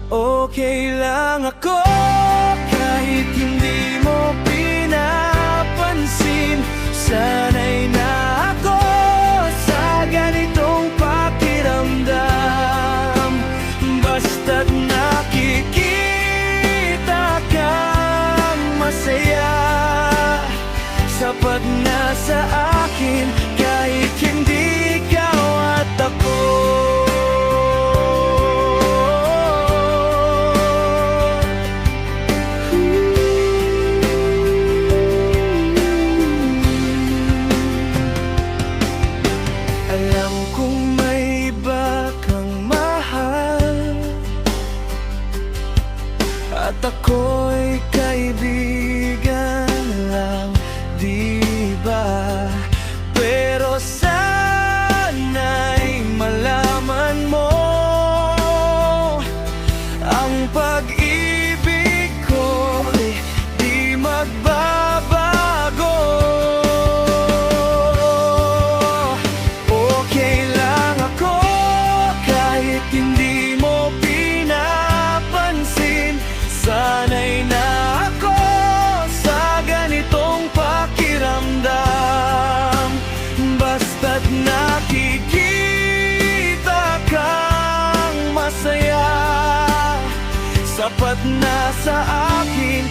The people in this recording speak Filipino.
Okay lang ako kahit hindi mo pinapansin. Sanay na ako sa ganitong pakiramdam. Basta't nakikita kang masaya, sapat na sa akin kahit hindi ikaw at ako. Alam kong may iba kang mahal at ako'y kaibigan lang, di ba? Pero sana'y malaman mo ang pag-ibig ko'y di magbabago. Okay lang ako kahit hindi mo pinapansin. Sanay na ako sa ganitong pakiramdam. Basta't nakikita kang masaya, sapat na sa akin